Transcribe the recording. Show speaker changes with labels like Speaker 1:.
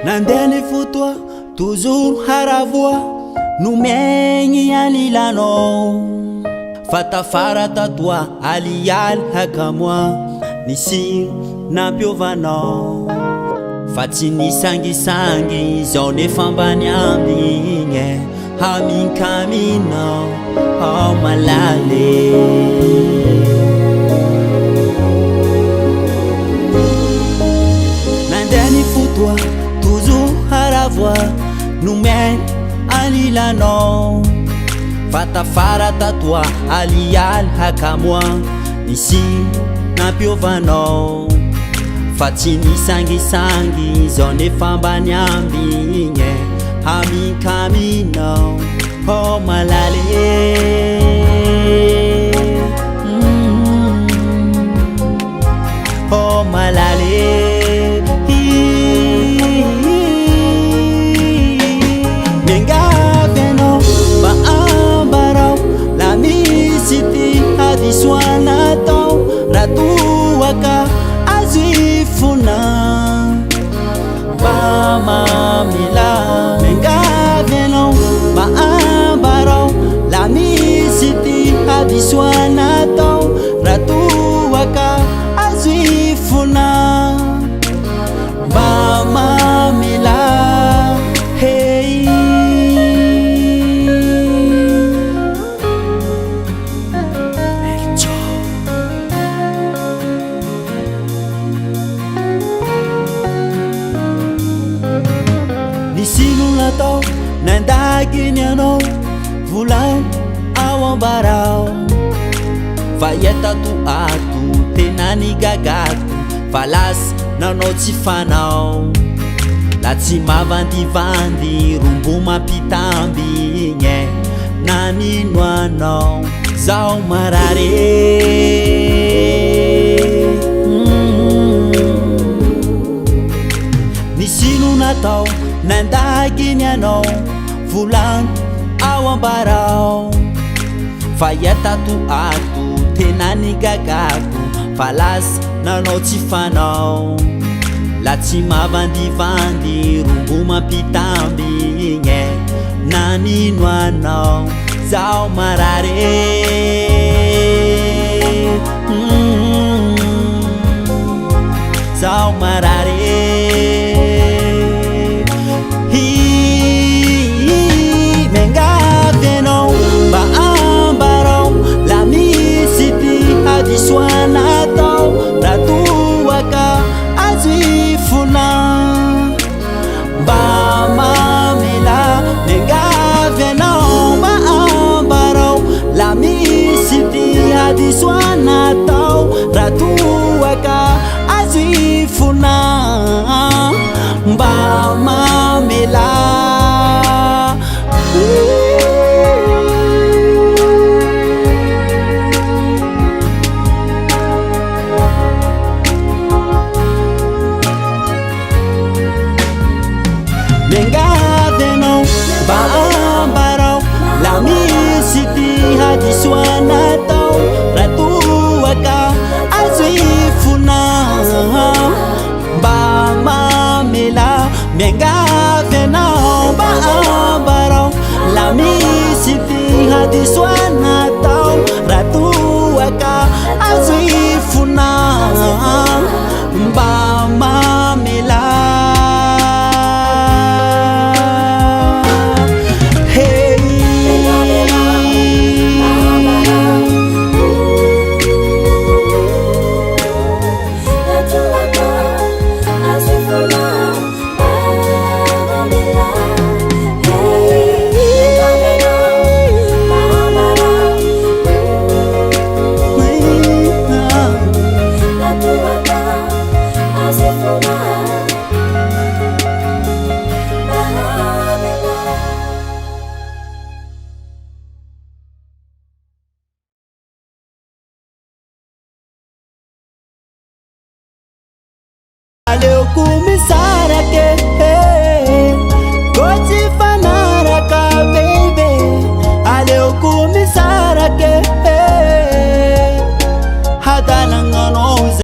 Speaker 1: Nandeny fotoa toujours haravoa no miaigny alilanao fa tafara tatoa alialy hakamoa nisy nampiovanao fa tsy nisangisangy zao nefa ambany ambigny haminkaminao ao malale nandeny fotoa toujours haravoa no miaigny alilanao fa tafara tatoa alialy hakamoa nisy nampiovanao fa tsy nisangisangy zao nefa ambany ambigny haminkaminao ao malale ao malale mengavenao maambarao la misy ty hadisoanatao ratoaka azifuna mamamila mengavenao maambarao la misy ty hadisoanatao ratoaka azifuna mamamila hey nisinonatao nandakiny anao volany ao ambarao fa iatato ato tena nigagato fa lasy nanao tsy fanao la tsy mavandivandy rombo mampitambigny nanino anao zao marare nisino natao nandakiny anao volany ao ambarao fa iatato ato tena nigagato fa lasy nanao tsy fanao la tsy mavandivandy rombo mampitambigny nanino anao zao marare zao marare mengavenao maambarao la misy ty hadisoanatao ratoaka azifuna mba mamela mengavenao maambarao la misy ty hadisoanatao ratoaka azifuna mba mamela mengavenao maambarao la misy ty hadisoanatao ratoaka azifuna mba mamela mengavenao maambarao la misy ty hadisoanatao ratoaka azifuna mba mamela Valeu começar